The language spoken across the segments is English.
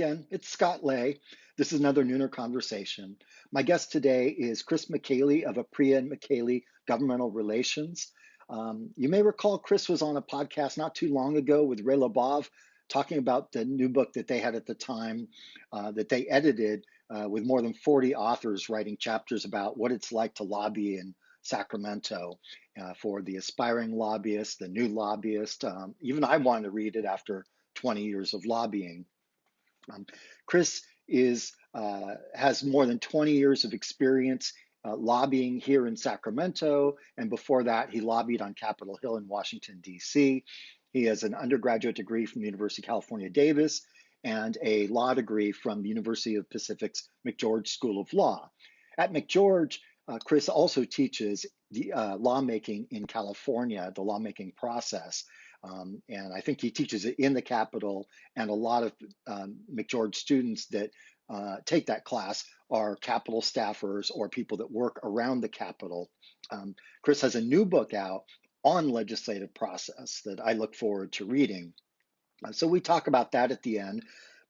again, it's Scott Lay. This is another Nooner Conversation. My guest today is Chris Micheli of Apria and Micheli Governmental Relations. You may recall Chris was on a podcast not too long ago with Ray Labov talking about the new book that they had at the time that they edited with more than 40 authors writing chapters about what it's like to lobby in Sacramento for the aspiring lobbyist, the new lobbyist. Even I wanted to read it after 20 years of lobbying. Chris has more than 20 years of experience lobbying here in Sacramento, and before that, he lobbied on Capitol Hill in Washington, D.C. He has an undergraduate degree from the University of California, Davis, and a law degree from the University of Pacific's McGeorge School of Law. At McGeorge, Chris also teaches the lawmaking in California, the lawmaking process. And I think he teaches it in the Capitol, and a lot of McGeorge students that take that class are Capitol staffers or people that work around the Capitol. Chris has a new book out on legislative process that I look forward to reading. So we talk about that at the end.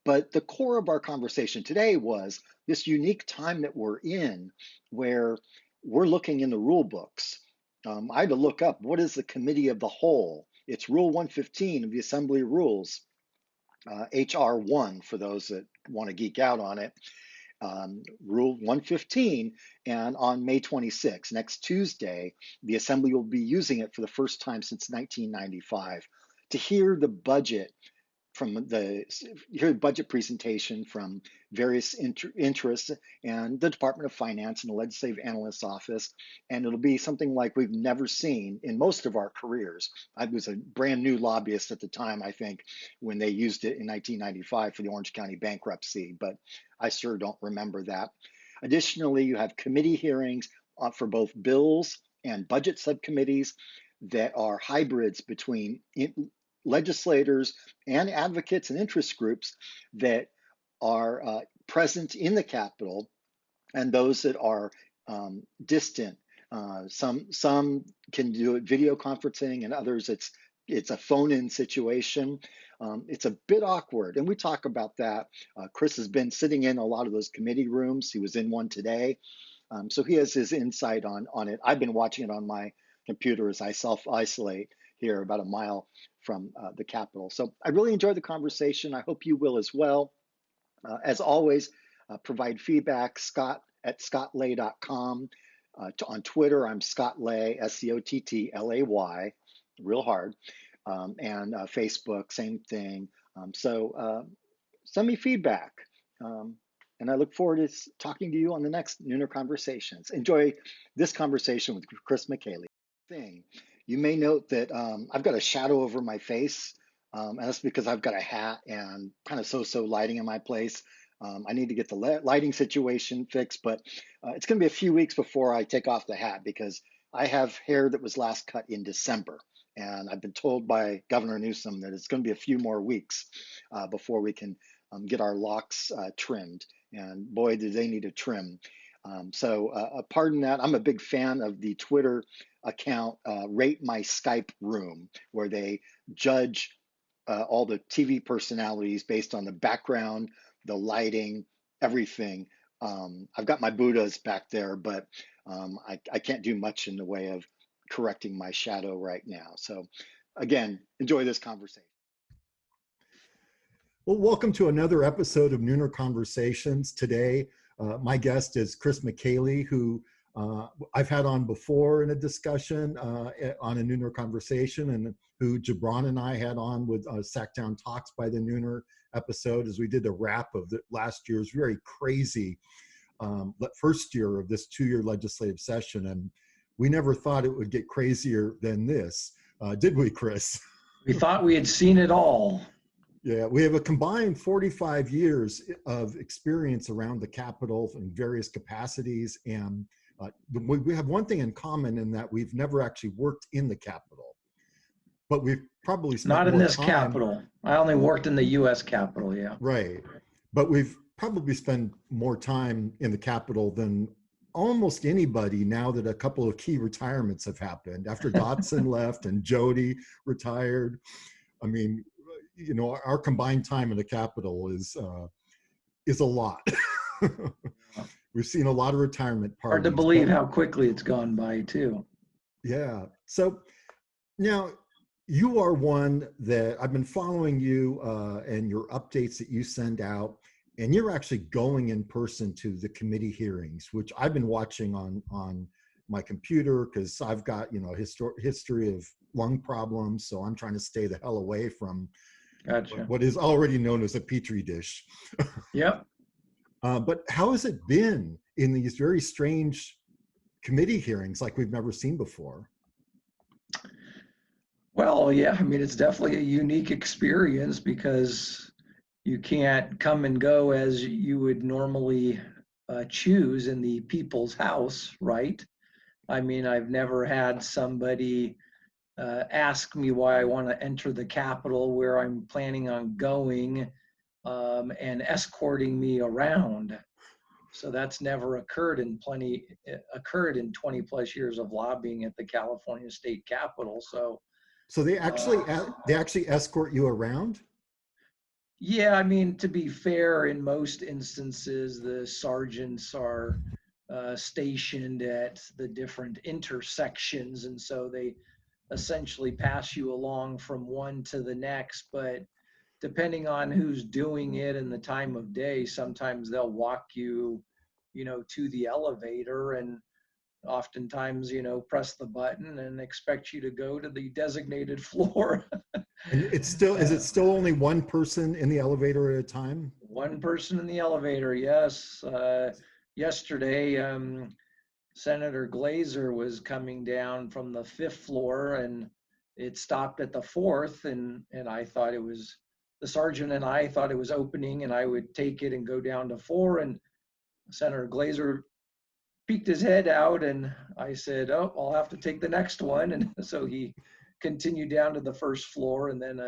But the core of our conversation today was this unique time that we're in where we're looking in the rule books. I had to look up what is the Committee of the Whole. It's Rule 115 of the Assembly Rules, HR 1 for those that want to geek out on it. Rule 115, and on May 26, next Tuesday, the Assembly will be using it for the first time since 1995 to hear the budget budget presentation from various interests and the Department of Finance and the Legislative Analyst's Office. And it'll be something like we've never seen in most of our careers. I was a brand new lobbyist at the time, I think, when they used it in 1995 for the Orange County bankruptcy, but I sure don't remember that. Additionally, you have committee hearings for both bills and budget subcommittees that are hybrids between legislators and advocates and interest groups that are present in the Capitol, and those that are distant. Some can do it video conferencing, and others it's a phone-in situation. It's a bit awkward, and we talk about that. Chris has been sitting in a lot of those committee rooms. He was in one today, so he has his insight on it. I've been watching it on my computer as I self-isolate here about a mile from the Capitol. So I really enjoyed the conversation. I hope you will as well. As always, provide feedback, scott@scottlay.com. On Twitter, I'm Scott Lay, SCOTTLAY, real hard. And Facebook, same thing. So send me feedback. And I look forward to talking to you on the next Nooner Conversations. Enjoy this conversation with Chris Micheli. You may note that I've got a shadow over my face, and that's because I've got a hat and kind of so-so lighting in my place. I need to get the lighting situation fixed, but it's going to be a few weeks before I take off the hat because I have hair that was last cut in December. And I've been told by Governor Newsom that it's going to be a few more weeks before we can get our locks trimmed. And boy, do they need a trim. So pardon that. I'm a big fan of the Twitter account, Rate My Skype Room, where they judge all the TV personalities based on the background, the lighting, everything. I've got my Buddhas back there, but I can't do much in the way of correcting my shadow right now. So again, enjoy this conversation. Well, welcome to another episode of Nooner Conversations. Today, my guest is Chris Micheli, who I've had on before in a discussion on a Nooner Conversation, and who Gibran and I had on with Sacktown Talks by the Nooner episode as we did a wrap of last year's very crazy first year of this 2-year legislative session. And we never thought it would get crazier than this, did we, Chris? We thought we had seen it all. Yeah, we have a combined 45 years of experience around the Capitol in various capacities. And we have one thing in common in that we've never actually worked in the Capitol, but we've probably spent Not in more this time, Capitol. I only worked in the U.S. Capitol, yeah. Right. But we've probably spent more time in the Capitol than almost anybody now that a couple of key retirements have happened. After Dotson left and Jody retired, I mean, our combined time in the Capitol is a lot. We've seen a lot of retirement parties. Hard to believe how quickly it's gone by too. Yeah. So now you are one that I've been following you and your updates that you send out, and you're actually going in person to the committee hearings, which I've been watching on my computer because I've got, history of lung problems. So I'm trying to stay the hell away from Gotcha. what is already known as a petri dish. Yep. But how has it been in these very strange committee hearings like we've never seen before? Well, yeah, I mean, it's definitely a unique experience because you can't come and go as you would normally choose in the people's house, right? I mean, I've never had somebody ask me why I want to enter the Capitol, where I'm planning on going, and escorting me around. So that's never occurred in 20 plus years of lobbying at the California State Capitol. So they actually escort you around? Yeah, I mean, to be fair, in most instances, the sergeants are stationed at the different intersections, and so they essentially pass you along from one to the next. But depending on who's doing it and the time of day, sometimes they'll walk you, to the elevator, and oftentimes, press the button and expect you to go to the designated floor. And is it still only one person in the elevator at a time? One person in the elevator, yes. Yesterday, Senator Glazer was coming down from the 5th floor, and it stopped at the 4th, and I thought it was, the sergeant and I thought it was opening, and I would take it and go down to 4, and Senator Glazer peeked his head out, and I said, "Oh, I'll have to take the next one." And so he continued down to the 1st floor, and then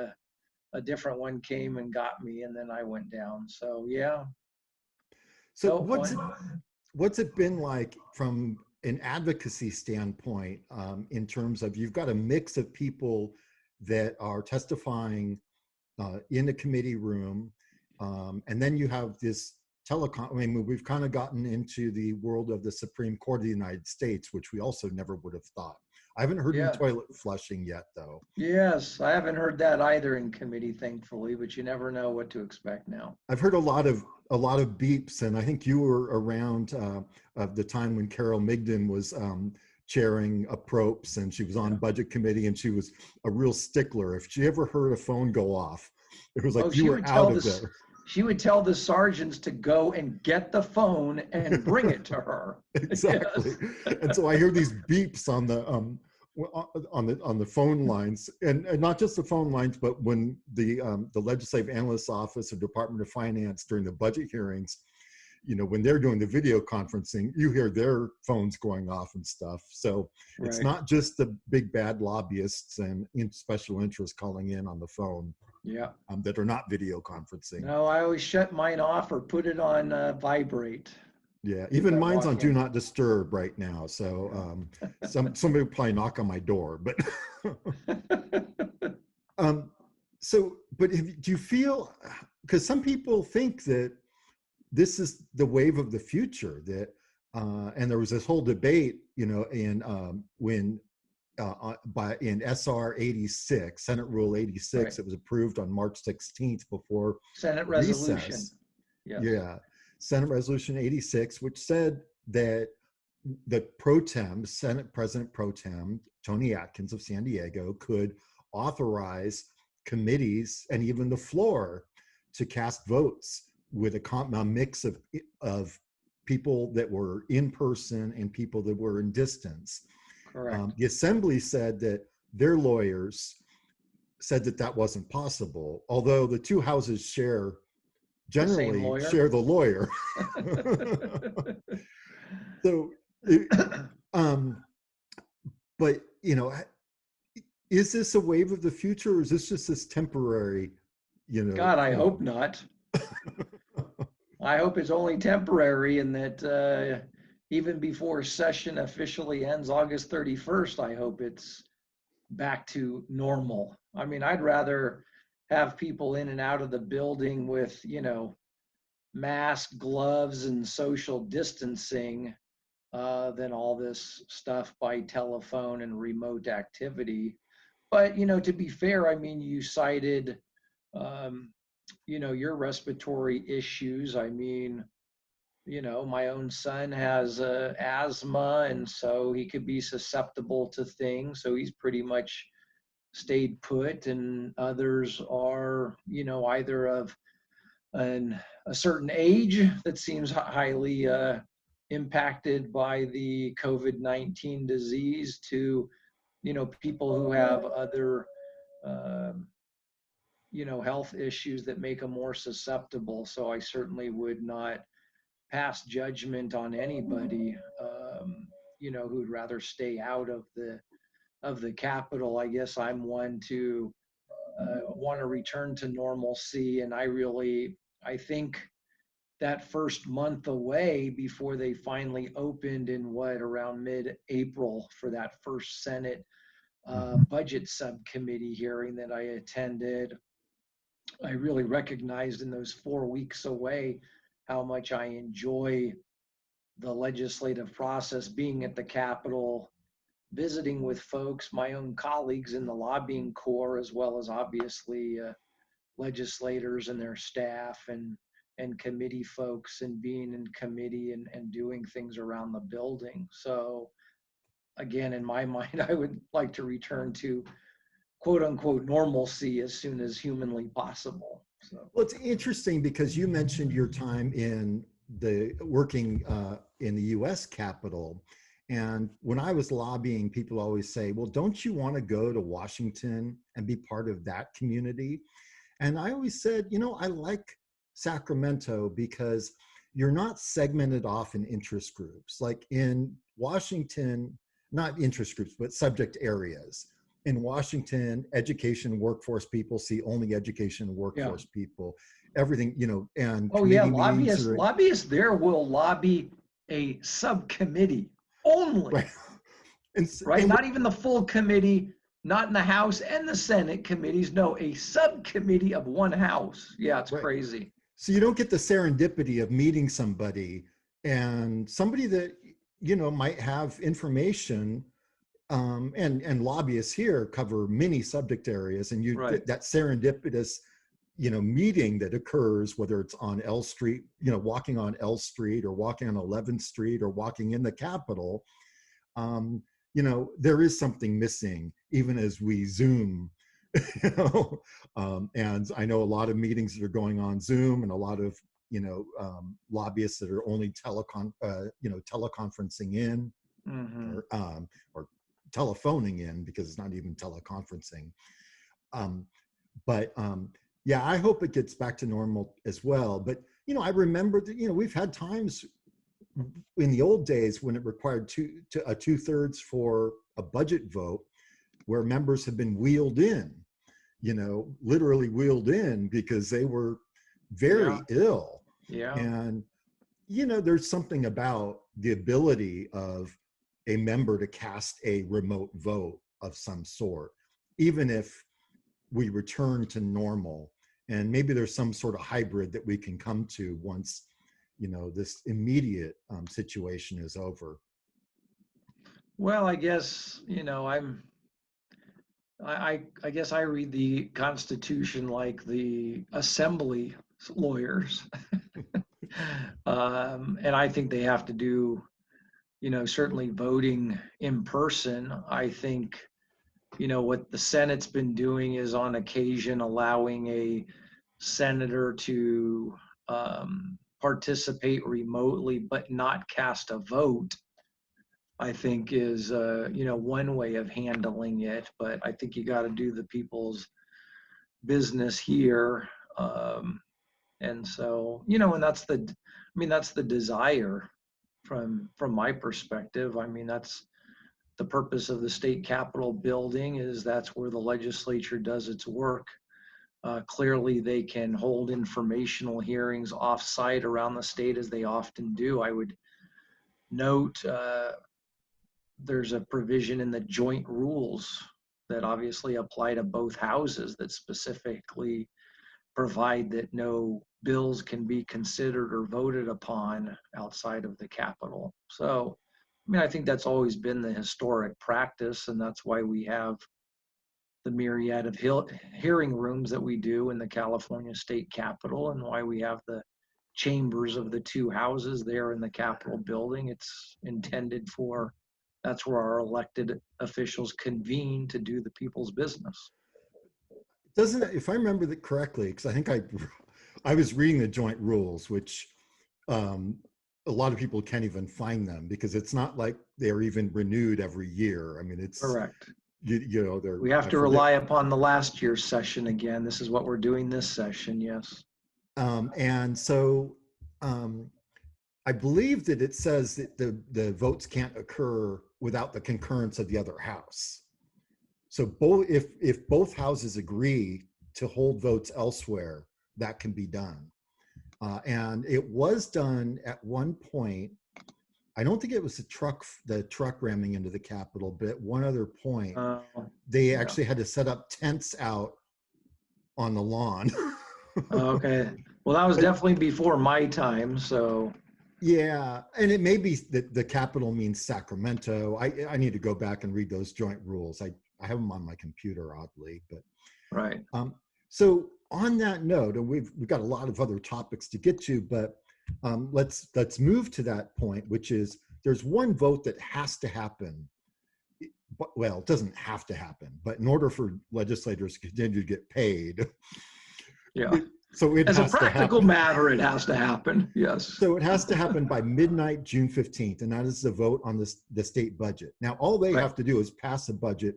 a different one came and got me, and then I went down. So yeah. So what's it been like from an advocacy standpoint, in terms of, you've got a mix of people that are testifying in the committee room, and then you have this telecom. I mean, we've kind of gotten into the world of the Supreme Court of the United States, which we also never would have thought. I haven't heard any toilet flushing yet, though. Yes, I haven't heard that either in committee, thankfully, but you never know what to expect now. I've heard a lot of beeps, and I think you were around of the time when Carol Migden was chairing approps, and she was on budget committee, and she was a real stickler. If she ever heard a phone go off, it was like you were out of there. She would tell the sergeants to go and get the phone and bring it to her. Exactly. Yes. And so I hear these beeps on the phone lines, and not just the phone lines, but when the legislative analyst's office or Department of Finance during the budget hearings, when they're doing the video conferencing, you hear their phones going off and stuff. So it's not just the big bad lobbyists and special interests calling in on the phone. Yeah. That are not video conferencing. No, I always shut mine off or put it on vibrate. Yeah, even mine's on do not disturb right now. So somebody will probably knock on my door, but do you feel, because some people think that this is the wave of the future, that and there was this whole debate, in SR 86, Senate Rule 86, it was approved on March 16th before Senate resolution. Recess. Yeah, Senate Resolution 86, which said that the Senate President Pro Tem, Tony Atkins of San Diego, could authorize committees and even the floor to cast votes with a mix of people that were in person and people that were in distance. Correct. The Assembly said that their lawyers said that wasn't possible, although the two houses generally share the lawyer. So, but is this a wave of the future, or is this just this temporary? God, I hope not. I hope it's only temporary, and that even before session officially ends August 31st, I hope it's back to normal. I mean, I'd rather have people in and out of the building with, mask, gloves, and social distancing than all this stuff by telephone and remote activity. But, to be fair, I mean, you cited, your respiratory issues. I mean, my own son has asthma, and so he could be susceptible to things. So he's pretty much stayed put, and others are, either of a certain age that seems highly impacted by the COVID-19 disease to, people who have other, health issues that make them more susceptible. So I certainly would not pass judgment on anybody, who'd rather stay out of the Capitol. I guess I'm one to want to return to normalcy, and I think that first month away before they finally opened in around mid-April for that first Senate budget subcommittee hearing that I attended, I really recognized in those 4 weeks away how much I enjoy the legislative process, being at the Capitol, visiting with folks, my own colleagues in the lobbying corps, as well as obviously legislators and their staff and committee folks, and being in committee and doing things around the building. So again, in my mind, I would like to return to quote unquote normalcy as soon as humanly possible. So. Well, it's interesting because you mentioned your time in working in the U.S. Capitol. And when I was lobbying, people always say, well, don't you want to go to Washington and be part of that community? And I always said, I like Sacramento because you're not segmented off in interest groups. Like in Washington, not interest groups, but subject areas. In Washington, education workforce people see only education workforce people, everything, and lobbyists there will lobby a subcommittee only, right? And not even the full committee, not in the House and the Senate committees. No, a subcommittee of one house. Yeah, it's right. Crazy. So you don't get the serendipity of meeting somebody and somebody that, might have information. And lobbyists here cover many subject areas, and right. That serendipitous, meeting that occurs, whether it's on L Street, walking on L Street or walking on 11th Street or walking in the Capitol, there is something missing, even as we Zoom, and I know a lot of meetings that are going on Zoom, and a lot of, lobbyists that are only teleconferencing in, mm-hmm. or telephoning in, because it's not even teleconferencing. Yeah, I hope it gets back to normal as well. But, I remember that, we've had times in the old days when it required two-thirds for a budget vote, where members have been wheeled in, literally wheeled in because they were very ill. Yeah. And, there's something about the ability of a member to cast a remote vote of some sort, even if we return to normal. And maybe there's some sort of hybrid that we can come to once, this immediate situation is over. Well, I guess, I guess I read the Constitution like the assembly lawyers. And I think they have to do, certainly voting in person. I think, what the Senate's been doing is on occasion allowing a senator to participate remotely but not cast a vote, I think is, one way of handling it. But I think you got to do the people's business here. And so, and that's the desire from my perspective. I mean, that's the purpose of the state capitol building, is that's where the legislature does its work. Clearly, they can hold informational hearings off-site around the state, as they often do. I would note there's a provision in the joint rules that obviously apply to both houses that specifically provide that no bills can be considered or voted upon outside of the Capitol. So, I mean, I think that's always been the historic practice, and that's why we have the myriad of hearing rooms that we do in the California State Capitol, and why we have the chambers of the two houses there in the Capitol building. It's intended for, that's where our elected officials convene to do the people's business. Doesn't it, if I remember that correctly, because I think I was reading the joint rules, which a lot of people can't even find them because it's not like they're even renewed every year. I mean, it's correct. You know, we have to rely upon the last year's session again. This is what we're doing this session, yes. And so I believe that it says that the votes can't occur without the concurrence of the other house. So if both houses agree to hold votes elsewhere, that can be done. And it was done at one point. I don't think it was the truck ramming into the Capitol, but at one other point, they actually had to set up tents out on the lawn. Okay. Well, that was definitely before my time, so. Yeah, and it may be that the Capitol means Sacramento. I need to go back and read those joint rules. I have them on my computer, oddly, but. Right. So on that note, and we've got a lot of other topics to get to, but let's move to that point, which is there's one vote that has to happen. Well, it doesn't have to happen, but in order for legislators to continue to get paid, yeah. So it as has a practical to matter, it has to happen. Yes. So it has to happen by midnight, June 15th, and that is the vote on the state budget. Now, all they have to do is pass a budget.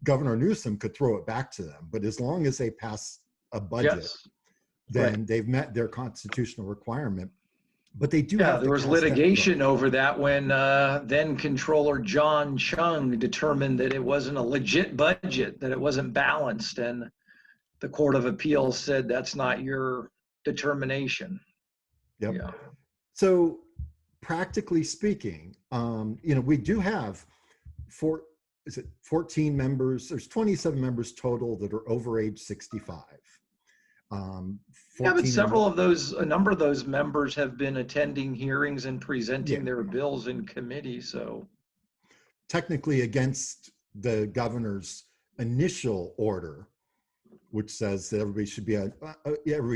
Governor Newsom could throw it back to them, but as long as they pass a budget, then they've met their constitutional requirement. But they do have to. There was litigation over that when then Controller John Chung determined that it wasn't a legit budget, that it wasn't balanced, and the Court of Appeals said that's not your determination. Yep. Yeah. So practically speaking, we do have 14 members. There's 27 members total that are over age 65. Yeah, but a number of those members have been attending hearings and presenting their bills in committee. So technically against the governor's initial order, which says that everybody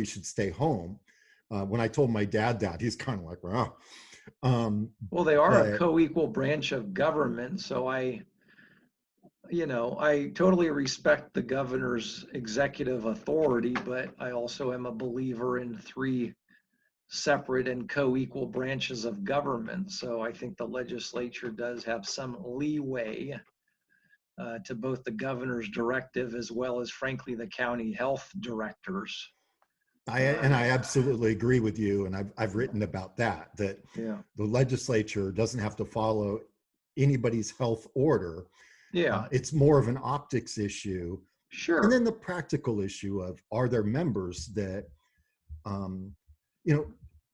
should stay home. When I told my dad that, he's kind of like, wow. Well, they are a co-equal branch of government, so I totally respect the governor's executive authority, but I also am a believer in 3 separate and co-equal branches of government. So I think the legislature does have some leeway to both the governor's directive as well as, frankly, the county health directors. I absolutely agree with you, and I've written about that the legislature doesn't have to follow anybody's health order. Yeah, it's more of an optics issue. Sure. And then the practical issue of, are there members that,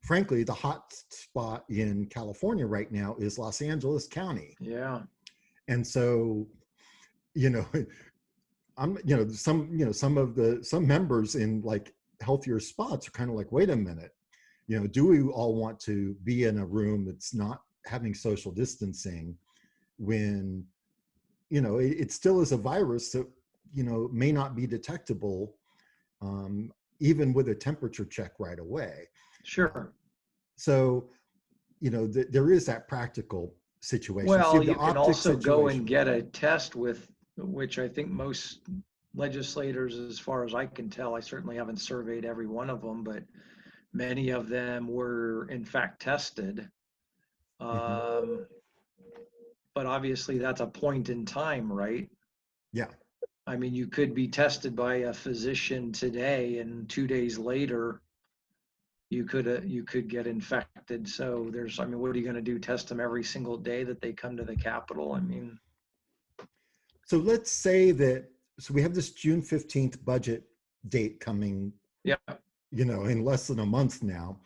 frankly, the hot spot in California right now is Los Angeles County. Yeah. And so, some members in like healthier spots are kind of like, wait a minute, do we all want to be in a room that's not having social distancing when, it still is a virus that, may not be detectable even with a temperature check right away. Sure. So, there is that practical situation. Well, you can also go and get a test with, which I think most legislators, as far as I can tell, I certainly haven't surveyed every one of them, but many of them were in fact tested. But obviously that's a point in time, right? Yeah. I mean, you could be tested by a physician today and 2 days later you could get infected. So what are you going to do? Test them every single day that they come to the Capitol? I mean. So let's say that, so we have this June 15th budget date coming, in less than a month now.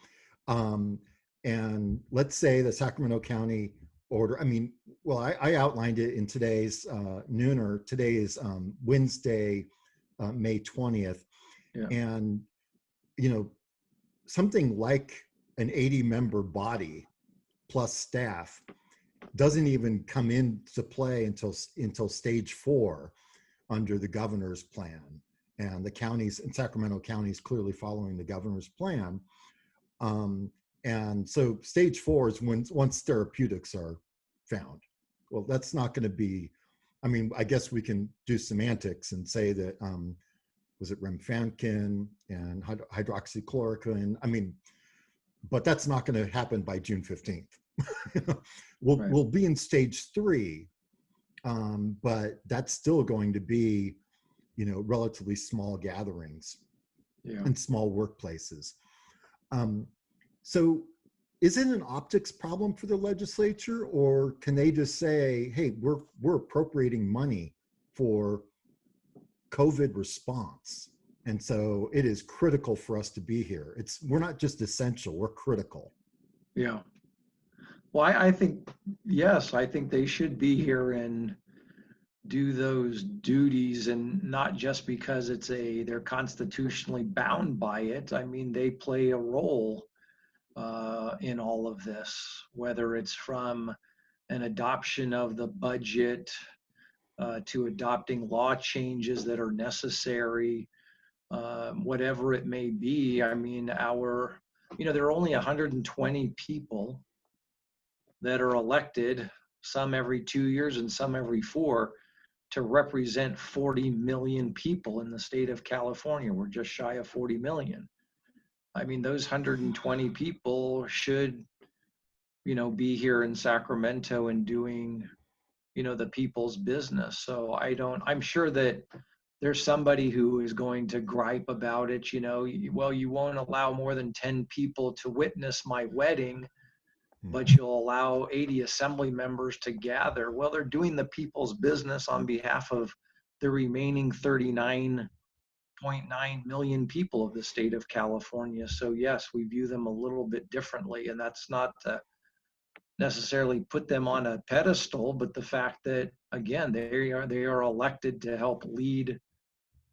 And let's say the Sacramento County order. I mean, well, I outlined it in today's nooner. Today is Wednesday, May 20th. Yeah. And, you know, something like an 80-member body plus staff doesn't even come into play until stage 4 under the governor's plan. And the counties in Sacramento County is clearly following the governor's plan. And so stage 4 is once therapeutics are found. Well, that's not going to be, I mean, I guess we can do semantics and say that, was it remfankin and hydroxychloroquine? I mean, but that's not going to happen by June 15th. We'll be in stage 3, but that's still going to be, you know, relatively small gatherings in small workplaces. So is it an optics problem for the legislature, or can they just say, hey, we're appropriating money for COVID response, and so it is critical for us to be here. We're not just essential, we're critical. Yeah. Well, I think, yes, I think they should be here and do those duties, and not just because they're constitutionally bound by it. I mean, they play a role in all of this, whether it's from an adoption of the budget to adopting law changes that are necessary, whatever it may be. I mean, there are only 120 people that are elected, some every 2 years and some every 4, to represent 40 million people in the state of California. We're just shy of 40 million. I mean, those 120 people should, you know, be here in Sacramento and doing, you know, the people's business. So I'm sure that there's somebody who is going to gripe about it, you know, well, you won't allow more than 10 people to witness my wedding, but you'll allow 80 assembly members to gather. Well, they're doing the people's business on behalf of the remaining 39.9 million people of the state of California. So yes, we view them a little bit differently, and that's not to necessarily put them on a pedestal, but the fact that, again, they are elected to help lead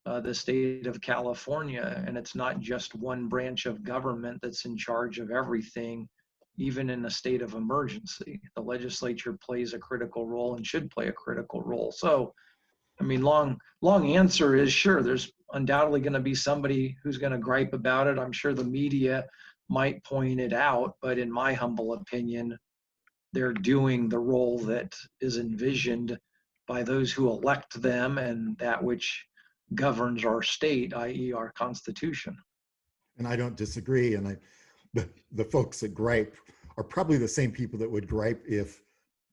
the state of California, and it's not just one branch of government that's in charge of everything. Even in a state of emergency, the legislature plays a critical role and should play a critical role. So, I mean, long answer is, sure, there's undoubtedly going to be somebody who's going to gripe about it. I'm sure the media might point it out, but in my humble opinion, they're doing the role that is envisioned by those who elect them and that which governs our state, i.e. our Constitution. And I don't disagree. And the folks that gripe are probably the same people that would gripe if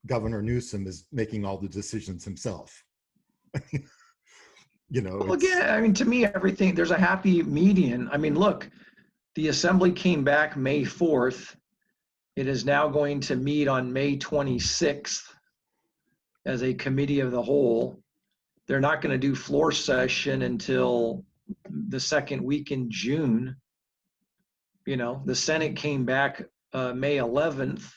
Governor Newsom is making all the decisions himself. You know, well, again, I mean, to me, there's a happy median. I mean, look, the assembly came back May 4th. It is now going to meet on May 26th as a committee of the whole. They're not going to do floor session until the second week in June. You know, the Senate came back May 11th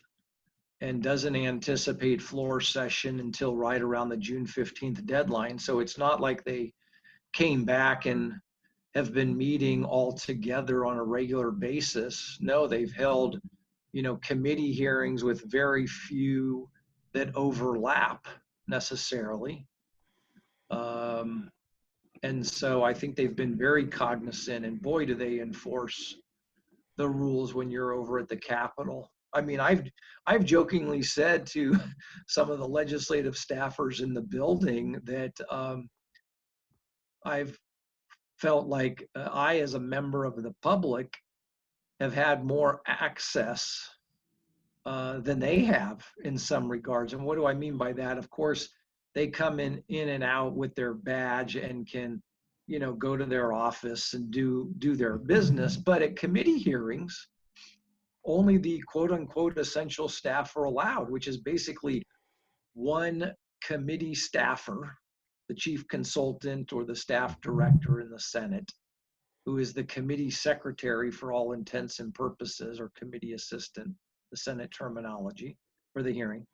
and doesn't anticipate floor session until right around the June 15th deadline. So it's not like they came back and have been meeting all together on a regular basis. No, they've held, you know, committee hearings with very few that overlap necessarily. And so I think they've been very cognizant, and boy, do they enforce the rules when you're over at the Capitol. I mean, I've jokingly said to some of the legislative staffers in the building that I've felt like I, as a member of the public, have had more access than they have in some regards. And what do I mean by that? Of course, they come in and out with their badge and can, you know, go to their office and do their business. But at committee hearings, only the quote unquote essential staff are allowed, which is basically one committee staffer, the chief consultant or the staff director in the Senate, who is the committee secretary for all intents and purposes, or committee assistant, the Senate terminology for the hearing.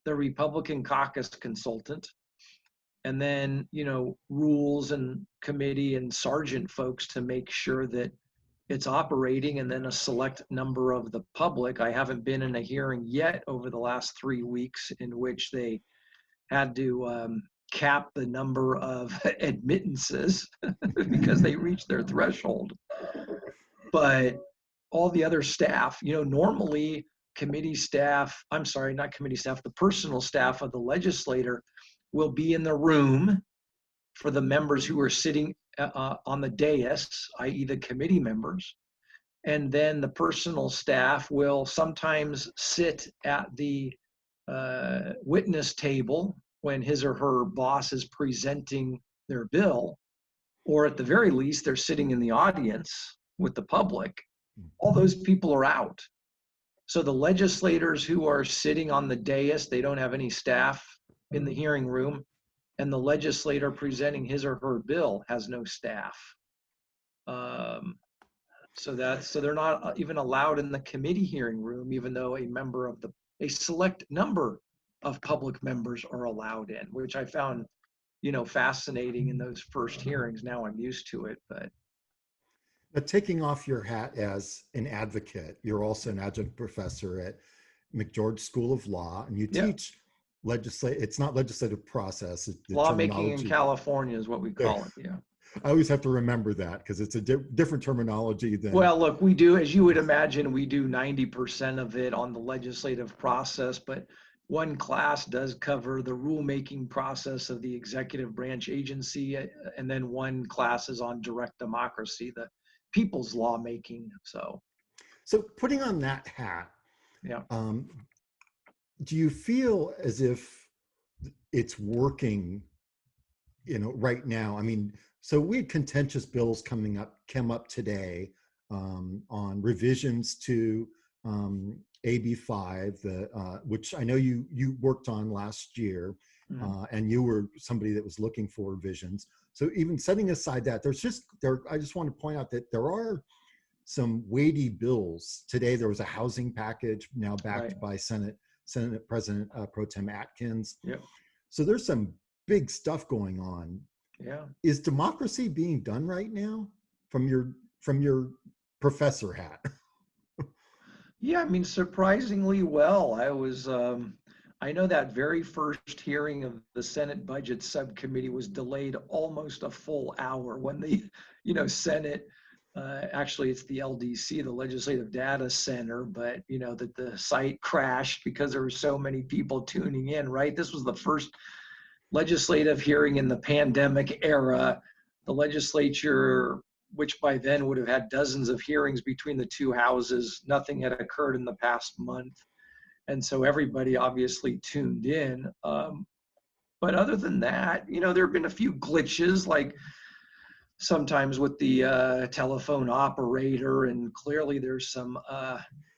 the Republican caucus consultant, and then, rules and committee and sergeant folks to make sure that it's operating, and then a select number of the public. I haven't been in a hearing yet over the last 3 weeks in which they had to cap the number of admittances because they reached their threshold. But all the other staff, normally committee staff, I'm sorry, not committee staff, the personal staff of the legislator will be in the room for the members who are sitting on the dais, i.e. the committee members. And then the personal staff will sometimes sit at the witness table when his or her boss is presenting their bill, or at the very least, they're sitting in the audience with the public. All those people are out. So the legislators who are sitting on the dais, they don't have any staff in the hearing room, and the legislator presenting his or her bill has no staff. So they're not even allowed in the committee hearing room, even though a select number of public members are allowed in, which I found, fascinating in those first hearings. Now I'm used to it, but. Now, taking off your hat as an advocate, you're also an adjunct professor at McGeorge School of Law, and you teach it's not legislative process. The lawmaking in California is what we call it. Yeah. I always have to remember that because it's a different terminology than. Well, look, we do, as you would imagine, we do 90% of it on the legislative process, but one class does cover the rulemaking process of the executive branch agency, and then one class is on direct democracy, the people's lawmaking. So Putting on that hat, yeah. Do you feel as if it's working, right now? I mean, so we had contentious bills came up today on revisions to AB 5, which I know you worked on last year, and you were somebody that was looking for revisions. So even setting aside that, I just want to point out that there are some weighty bills. Today there was a housing package now backed by Senate President Pro Tem Atkins. Yep. So there's some big stuff going on. Yeah. Is democracy being done right now from your professor hat? Yeah, I mean, surprisingly well. I know that very first hearing of the Senate Budget Subcommittee was delayed almost a full hour when the, Senate, actually it's the LDC, the Legislative Data Center, but, that the site crashed because there were so many people tuning in, right? This was the first legislative hearing in the pandemic era. The legislature, which by then would have had dozens of hearings between the two houses, nothing had occurred in the past month. And so everybody obviously tuned in. But other than that, there have been a few glitches, like sometimes with the telephone operator, and clearly there's some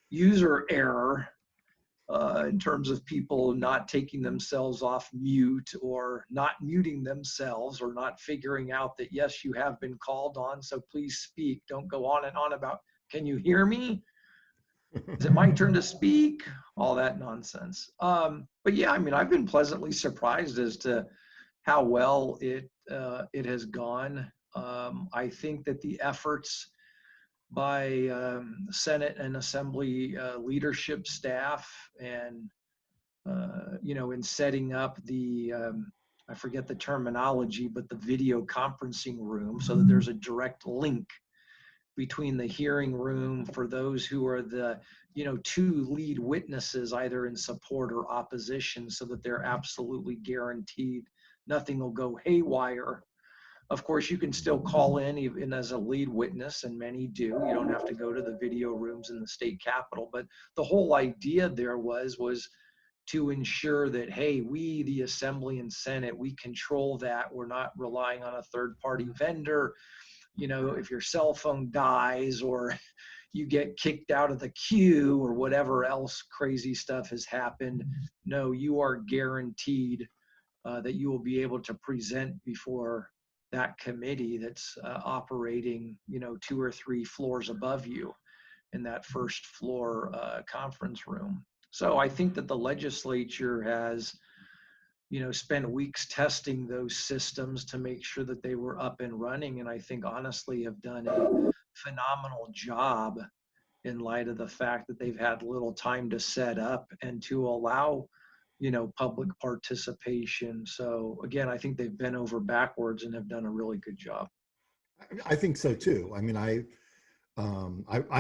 user error in terms of people not taking themselves off mute, or not muting themselves, or not figuring out that, yes, you have been called on, so please speak. Don't go on and on about, can you hear me? Is it my turn to speak? All that nonsense. But yeah, I mean, I've been pleasantly surprised as to how well it has gone. I think that the efforts by Senate and Assembly leadership staff, and in setting up the I forget the terminology, but the video conferencing room, so that there's a direct link between the hearing room for those who are the two lead witnesses, either in support or opposition, so that they're absolutely guaranteed nothing will go haywire. Of course, you can still call in even as a lead witness, and many do. You don't have to go to the video rooms in the state capitol. But the whole idea there was to ensure that, hey, we, the Assembly and Senate, we control that. We're not relying on a third-party vendor. If your cell phone dies, or you get kicked out of the queue, or whatever else crazy stuff has happened, no, you are guaranteed that you will be able to present before that committee that's operating, 2 or 3 floors above you in that first floor conference room. So I think that the legislature has, spent weeks testing those systems to make sure that they were up and running. And I think honestly have done a phenomenal job in light of the fact that they've had little time to set up and to allow, public participation. So again, I think they've bent over backwards and have done a really good job. I think so too. I mean, I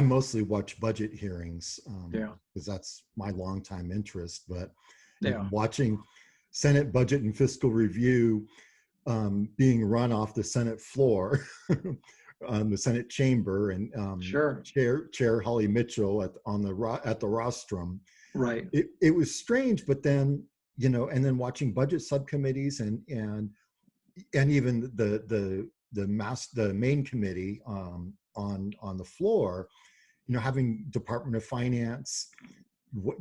mostly watch budget hearings Yeah. because that's my longtime interest. But Yeah. watching Senate Budget and Fiscal Review being run off the Senate floor, the Senate chamber, and Sure. Chair Holly Mitchell at the rostrum. Right. It was strange, but then and then watching budget subcommittees and even the main committee on the floor, having Department of Finance, web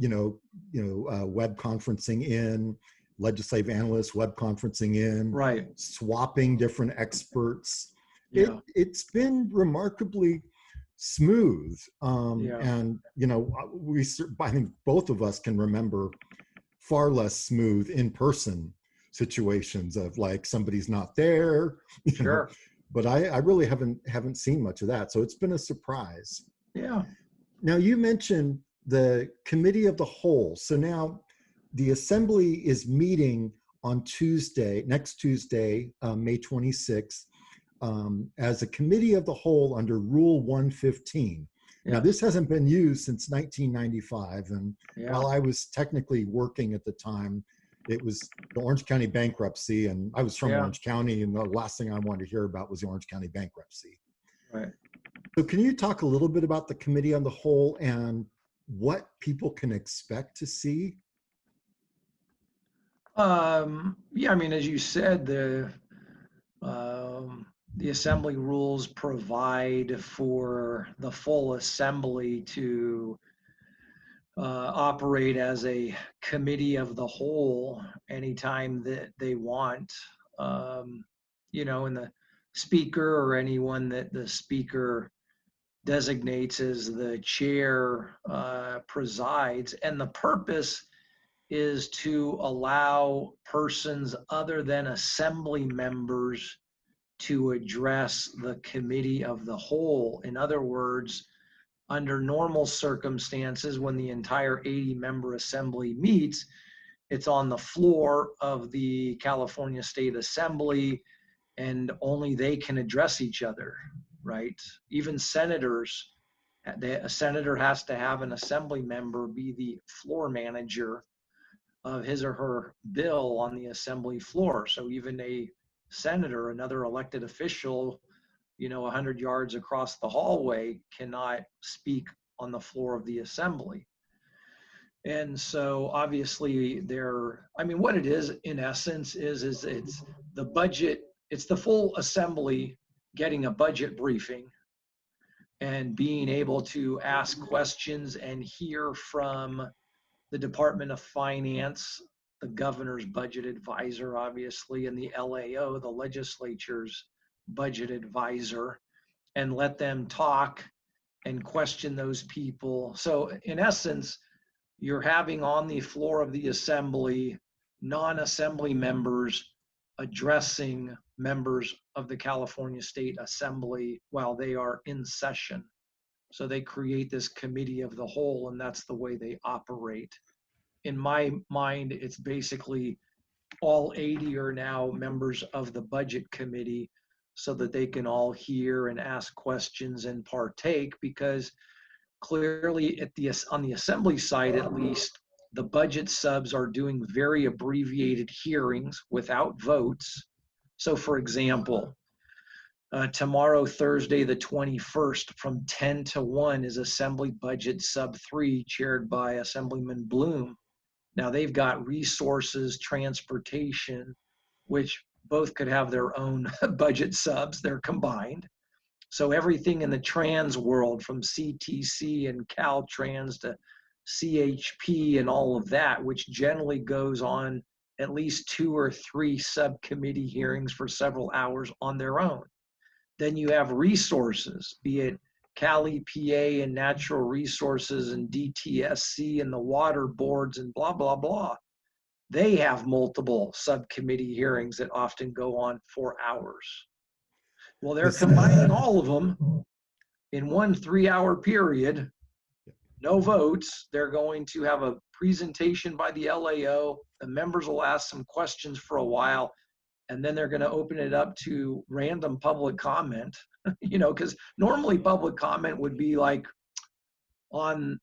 conferencing in, legislative analysts web conferencing in, Right. swapping different experts. Yeah. It's been remarkably smooth. Yeah. And, I think both of us can remember far less smooth in-person situations of like somebody's not there, Sure. but I really haven't seen much of that. So it's been a surprise. Yeah. Now you mentioned the committee of the whole. So now the assembly is meeting on next Tuesday, May 26th, as a committee of the whole under Rule 115. Yeah. Now, this hasn't been used since 1995. And Yeah. while I was technically working at the time, it was the Orange County bankruptcy. And I was from Orange County, and the last thing I wanted to hear about was the Orange County bankruptcy. Right. So can you talk a little bit about the committee on the whole and what people can expect to see? Yeah, I mean, as you said, the assembly rules provide for the full assembly to operate as a committee of the whole anytime that they want, and the speaker or anyone that the speaker designates as the chair presides. And the purpose is to allow persons other than assembly members to address the committee of the whole. In other words, under normal circumstances, when the entire 80-member assembly meets, it's on the floor of the California State Assembly, and only they can address each other, right? Even senators, a senator has to have an assembly member be the floor manager of his or her bill on the assembly floor. So even a senator, another elected official, 100 yards across the hallway, cannot speak on the floor of the assembly. And so obviously what it is in essence is it's the budget, it's the full assembly getting a budget briefing and being able to ask questions and hear from the Department of Finance, the governor's budget advisor, obviously, and the LAO, the legislature's budget advisor, and let them talk and question those people. So in essence, you're having on the floor of the assembly non-assembly members addressing members of the California State Assembly while they are in session. So they create this committee of the whole, and that's the way they operate. In my mind, it's basically all 80 are now members of the budget committee so that they can all hear and ask questions and partake, because clearly on the assembly side, at least, the budget subs are doing very abbreviated hearings without votes. So for example, tomorrow, Thursday, the 21st, from 10 to 1 is Assembly Budget Sub 3, chaired by Assemblyman Bloom. Now they've got resources, transportation, which both could have their own budget subs. They're combined. So everything in the trans world, from CTC and Caltrans to CHP and all of that, which generally goes on at least 2 or 3 subcommittee hearings for several hours on their own. Then you have resources, be it Cali, PA, and Natural Resources and DTSC and the water boards and blah, blah, blah. They have multiple subcommittee hearings that often go on for hours. Well, they're combining all of them in one 3-hour period. No votes. They're going to have a presentation by the LAO. The members will ask some questions for a while, and then they're going to open it up to random public comment, because normally public comment would be like on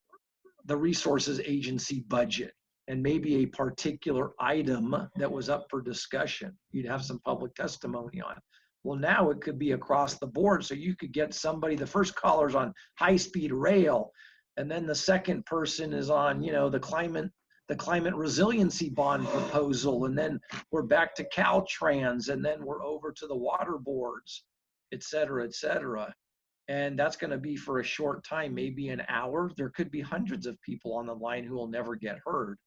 the resources agency budget and maybe a particular item that was up for discussion. You'd have some public testimony on. Well, now it could be across the board. So you could get somebody, the first caller's on high-speed rail, and then the second person is on, the climate resiliency bond proposal, and then we're back to Caltrans, and then we're over to the water boards, et cetera, et cetera. And that's going to be for a short time, maybe an hour. There could be hundreds of people on the line who will never get heard.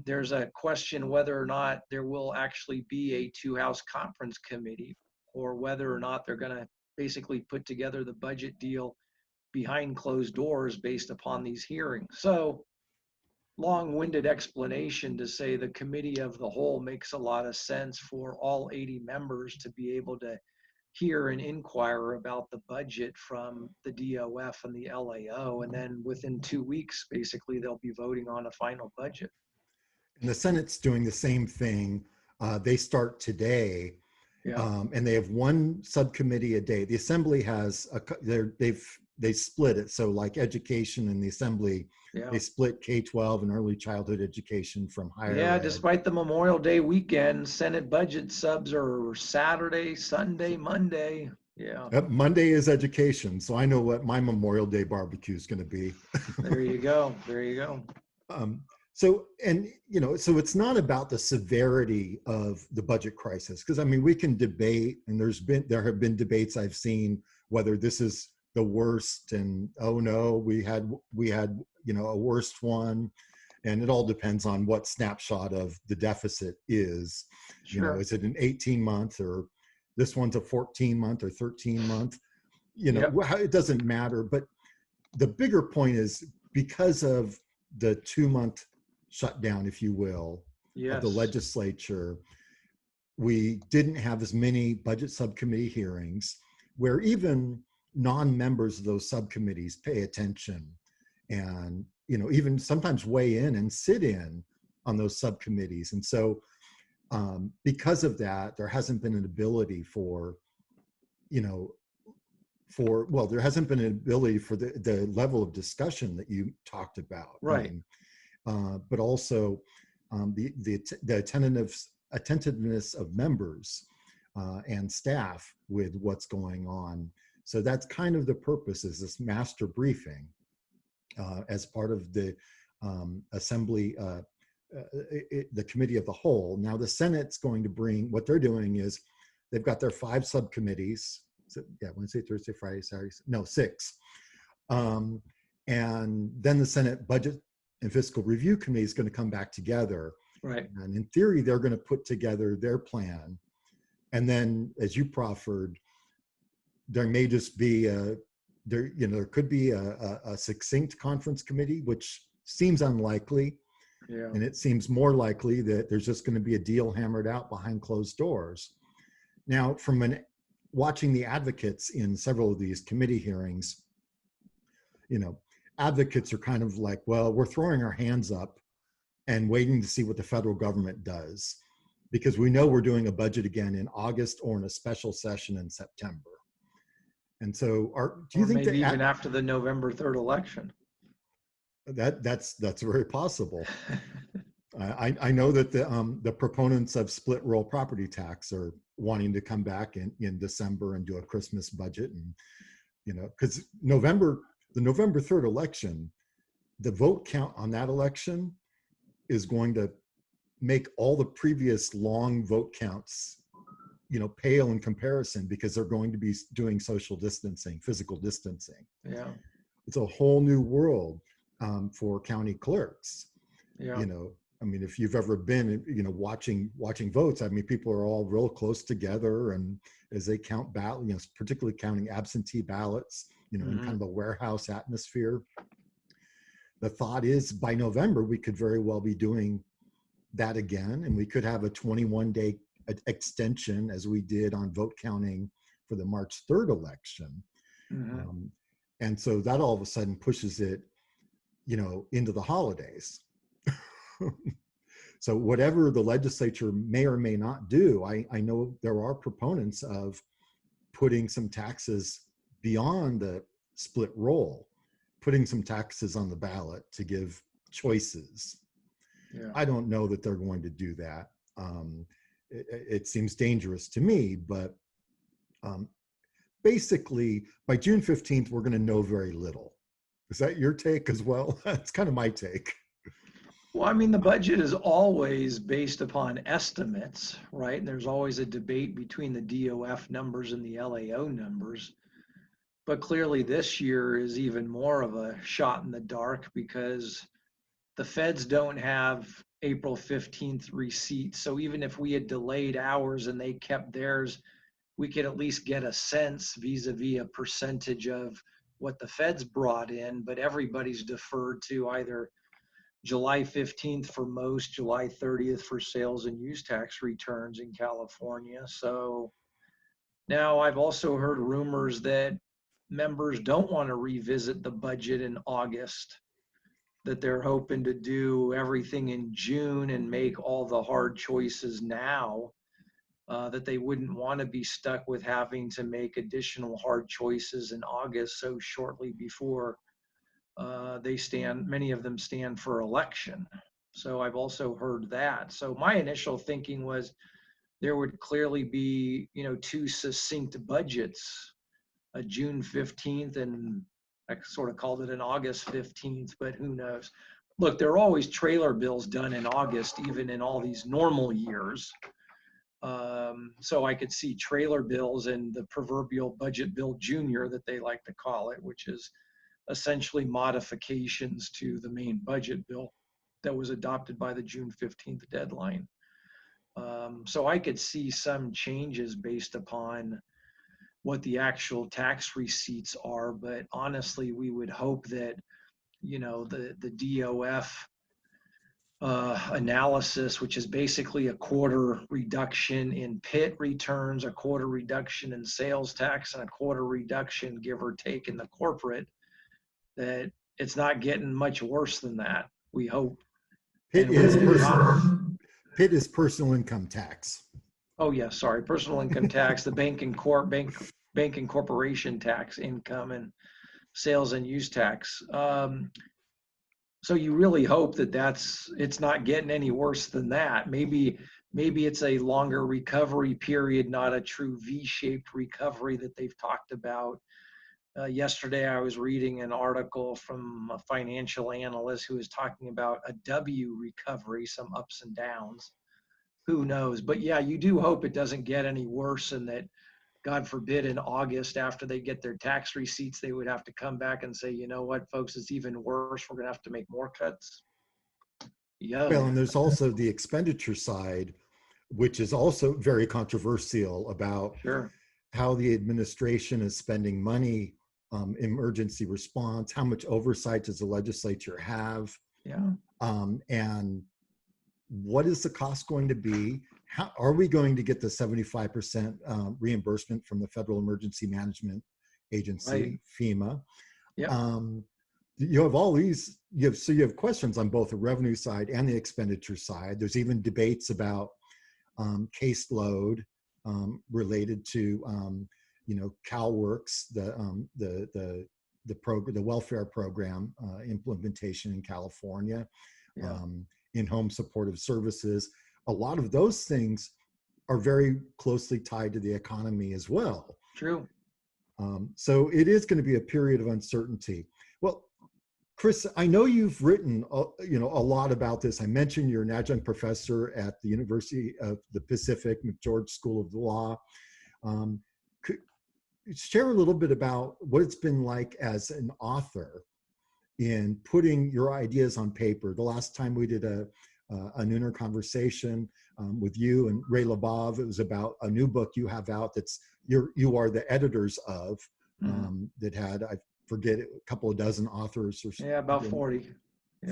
There's a question whether or not there will actually be a two-house conference committee, or whether or not they're going to basically put together the budget deal behind closed doors based upon these hearings. So long-winded explanation to say the committee of the whole makes a lot of sense for all 80 members to be able to hear and inquire about the budget from the DOF and the LAO, and then within 2 weeks, basically, they'll be voting on a final budget. And the Senate's doing the same thing. They start today, and they have one subcommittee a day. The Assembly has they split it. So like education in the Assembly, they split K-12 and early childhood education from higher ed. Despite the Memorial Day weekend, Senate budget subs are Saturday, Sunday, Monday. Monday is education, so I know what my Memorial Day barbecue is going to be. There you go. There you go. So it's not about the severity of the budget crisis, because I mean, we can debate, and there have been debates I've seen whether this is the worst, and oh no, we had a worst one, and it all depends on what snapshot of the deficit is. Sure. Is it an 18-month, or this one's a 14-month or 13-month? It doesn't matter. But the bigger point is, because of the 2-month shutdown, if you will, of the legislature, we didn't have as many budget subcommittee hearings where even non-members of those subcommittees pay attention and, even sometimes weigh in and sit in on those subcommittees. And so because of that, there hasn't been an ability for the level of discussion that you talked about. Right. But also the attentiveness of members and staff with what's going on. So that's kind of the purpose, is this master briefing as part of the Assembly, the Committee of the Whole. Now the Senate's going to bring, what they're doing is they've got their 5 subcommittees. So, Wednesday, Thursday, Friday, Saturday, 6. And then the Senate Budget and Fiscal Review Committee is going to come back together. Right. And in theory, they're going to put together their plan. And then, as you proffered, there may just be there could be a succinct conference committee, which seems unlikely. Yeah. And it seems more likely that there's just going to be a deal hammered out behind closed doors. Now, from watching the advocates in several of these committee hearings, advocates are kind of like, well, we're throwing our hands up and waiting to see what the federal government does, because we know we're doing a budget again in August or in a special session in September. And so, do you think maybe even after the November 3rd election? That's very possible. I know that the proponents of split roll property tax are wanting to come back in December and do a Christmas budget, and because the November 3rd election, the vote count on that election is going to make all the previous long vote counts pale in comparison, because they're going to be doing social distancing, physical distancing. Yeah. It's a whole new world for county clerks. Yeah. I mean, if you've ever been, watching votes, I mean, people are all real close together, and as they count ballot, particularly counting absentee ballots, in kind of a warehouse atmosphere. The thought is by November, we could very well be doing that again, and we could have a 21-day extension as we did on vote counting for the March 3rd election. And so that all of a sudden pushes it, into the holidays. So whatever the legislature may or may not do, I know there are proponents of putting some taxes beyond the split roll, putting some taxes on the ballot to give choices. Yeah. I don't know that they're going to do that. It seems dangerous to me, but basically by June 15th, we're going to know very little. Is that your take as well? That's kind of my take. Well, I mean, the budget is always based upon estimates, right? And there's always a debate between the DOF numbers and the LAO numbers. But clearly this year is even more of a shot in the dark because the feds don't have April 15th receipts. So even if we had delayed ours and they kept theirs, we could at least get a sense vis-a-vis a percentage of what the feds brought in, but everybody's deferred to either July 15th for most, July 30th for sales and use tax returns in California. So now I've also heard rumors that members don't want to revisit the budget in August, that they're hoping to do everything in June and make all the hard choices now, that they wouldn't want to be stuck with having to make additional hard choices in August so shortly before many of them stand for election. So I've also heard that. So my initial thinking was there would clearly be, two succinct budgets, a June 15th and I sort of called it an August 15th, but who knows? Look, there are always trailer bills done in August, even in all these normal years. So I could see trailer bills and the proverbial budget bill junior that they like to call it, which is essentially modifications to the main budget bill that was adopted by the June 15th deadline. So I could see some changes based upon what the actual tax receipts are, but honestly, we would hope that, the DOF analysis, which is basically a quarter reduction in PIT returns, a quarter reduction in sales tax, and a quarter reduction, give or take, in the corporate, that it's not getting much worse than that, we hope. PIT is personal income tax. Oh yeah, sorry, personal income tax, the bank and corporation tax income, and sales and use tax. So you really hope that it's not getting any worse than that. Maybe it's a longer recovery period, not a true V-shaped recovery that they've talked about. Yesterday, I was reading an article from a financial analyst who was talking about a W recovery, some ups and downs. Who knows? But yeah, you do hope it doesn't get any worse, and that, God forbid, in August, after they get their tax receipts, they would have to come back and say, you know what, folks, it's even worse. We're going to have to make more cuts. Yeah. Well, and there's also the expenditure side, which is also very controversial about how the administration is spending money, emergency response, how much oversight does the legislature have? Yeah. And what is the cost going to be? How are we going to get the 75% reimbursement from the Federal Emergency Management Agency, FEMA? Yeah. You have all these, you have questions on both the revenue side and the expenditure side. There's even debates about caseload related to CalWORKs, the welfare program implementation in California, in-home supportive services. A lot of those things are very closely tied to the economy as well. True. So it is going to be a period of uncertainty. Well, Chris, I know you've written a lot about this. I mentioned you're an adjunct professor at the University of the Pacific McGeorge School of Law. Could you share a little bit about what it's been like as an author in putting your ideas on paper? The last time we did a a Nooner conversation with you and Ray Labov. It was about a new book you have out that's you are the editors of, that had, I forget, a couple of dozen authors or something. Yeah, about 40.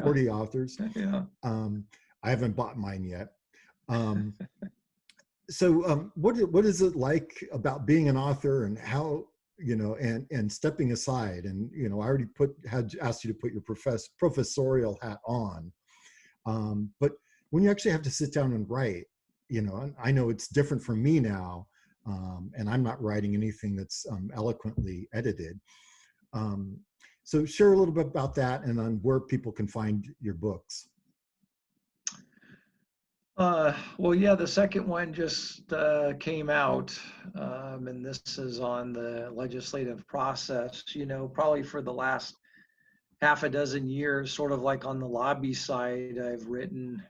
40 authors. Yeah. I haven't bought mine yet. So what is it like about being an author, and how, and stepping aside, and, I already had asked you to put your professorial hat on. But when you actually have to sit down and write, and I know it's different from me now, and I'm not writing anything that's eloquently edited. So share a little bit about that, and on where people can find your books. Well, yeah, the second one just came out, and this is on the legislative process. Probably for the last half a dozen years, sort of like on the lobby side, I've written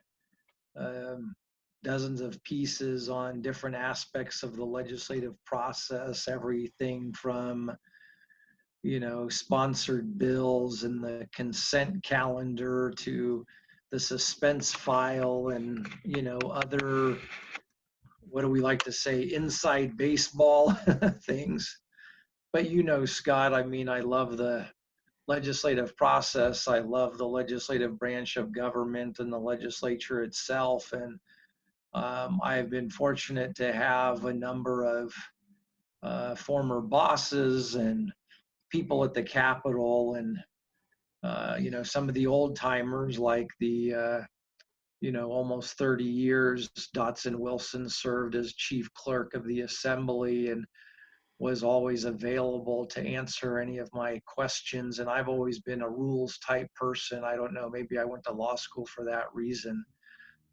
dozens of pieces on different aspects of the legislative process, everything from sponsored bills and the consent calendar to the suspense file and, other, what do we like to say, inside baseball things. But Scott, I mean, I love the legislative process. I love the legislative branch of government and the legislature itself. And I've been fortunate to have a number of former bosses and people at the Capitol, and some of the old timers, like the almost 30 years Dotson Wilson served as chief clerk of the Assembly and was always available to answer any of my questions. And I've always been a rules type person. I don't know, maybe I went to law school for that reason,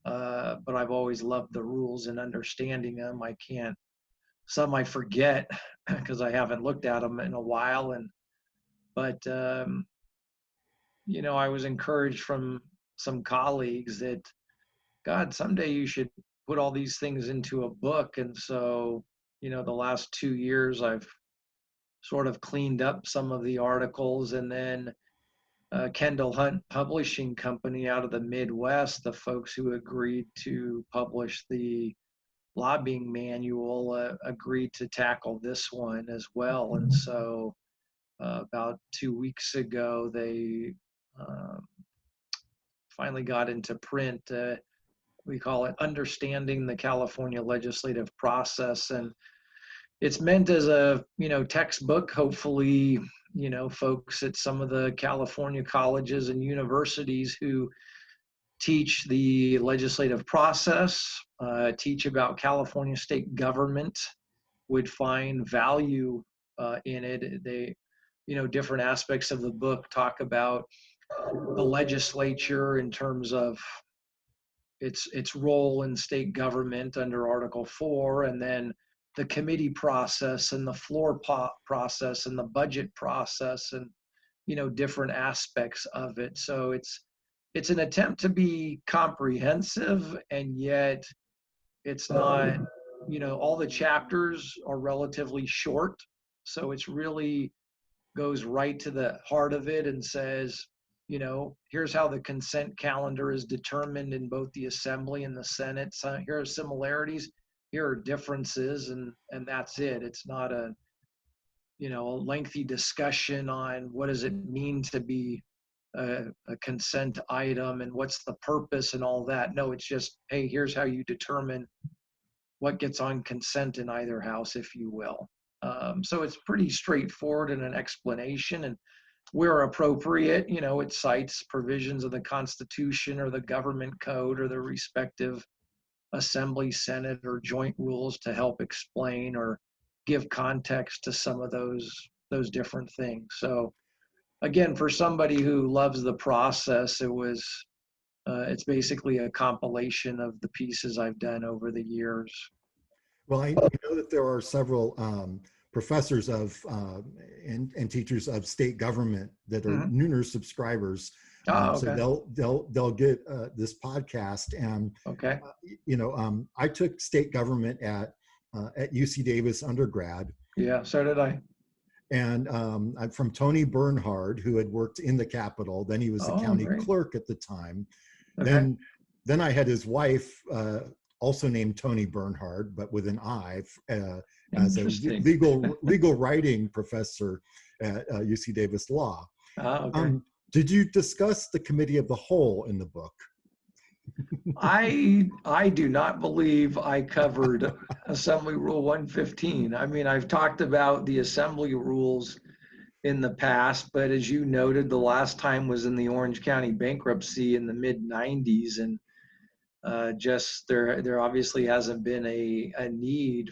but I've always loved the rules and understanding them. Some I forget because I haven't looked at them in a while, but I was encouraged from some colleagues that, God, someday you should put all these things into a book. And so, the last 2 years, I've sort of cleaned up some of the articles. And then Kendall Hunt Publishing Company out of the Midwest, the folks who agreed to publish the lobbying manual, agreed to tackle this one as well. And so about 2 weeks ago, they finally got into print. We call it Understanding the California Legislative Process. And it's meant as a, textbook. Hopefully, folks at some of the California colleges and universities who teach the legislative process, teach about California state government, would find value in it. They, different aspects of the book talk about the legislature in terms of its role in state government under Article 4, and then the committee process and the floor process and the budget process, and different aspects of it. So it's an attempt to be comprehensive, and yet it's not, all the chapters are relatively short. So it's really goes right to the heart of it and says, here's how the consent calendar is determined in both the Assembly and the Senate. So here are similarities, here are differences, and that's it. It's not a lengthy discussion on what does it mean to be a consent item and what's the purpose and all that. No, it's just, hey, here's how you determine what gets on consent in either house, if you will. So it's pretty straightforward in an explanation, and where appropriate, it cites provisions of the Constitution or the government code or the respective Assembly, Senate, or joint rules to help explain or give context to some of those different things. So again, for somebody who loves the process, it's basically a compilation of the pieces I've done over the years. Well, I know that there are several professors of and teachers of state government that are Nooner subscribers. Okay. So they'll get this podcast. And okay. I took state government at UC Davis undergrad. Yeah, so did I. And I'm from Tony Bernhard, who had worked in the Capitol. Then he was the county clerk at the time. Okay. Then then I had his wife, also named Tony Bernhard, but with an I, as a Interesting. legal writing professor at UC Davis Law. Okay. Did you discuss the committee of the whole in the book? I do not believe I covered Assembly Rule 115. I mean, I've talked about the Assembly rules in the past, but as you noted, the last time was in the Orange County bankruptcy in the mid 90s, and just there obviously hasn't been a need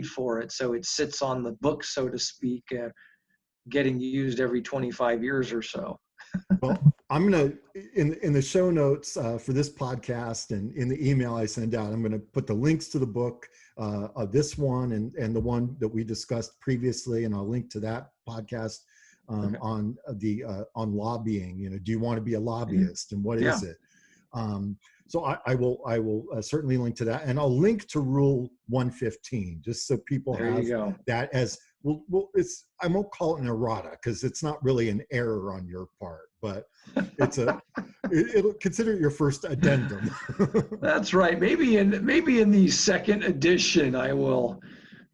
for it. So it sits on the book, so to speak, getting used every 25 years or so. Well, I'm going to, in the show notes for this podcast and in the email I send out, I'm going to put the links to the book, this one and the one that we discussed previously, and I'll link to that podcast Okay. on lobbying. You know, do you want to be a lobbyist, and what is it? So I will certainly link to that, and I'll link to Rule 115 just so people There have you go. that as well. It's, I won't call it an errata because it's not really an error on your part, but it's it'll consider it your first addendum. That's right. Maybe in the second edition, I will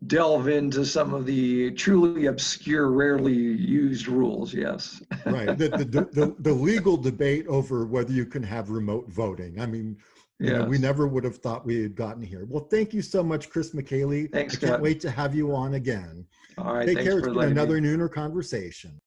delve into some of the truly obscure, rarely used rules. Yes. Right. The legal debate over whether you can have remote voting. I mean, you know, we Yes. never would have thought we had gotten here. Well, thank you so much, Chris Micheli. Thanks, I can't Scott. wait to have you on again. All right. Take Thanks care. for It's been letting me. another Nooner Conversation.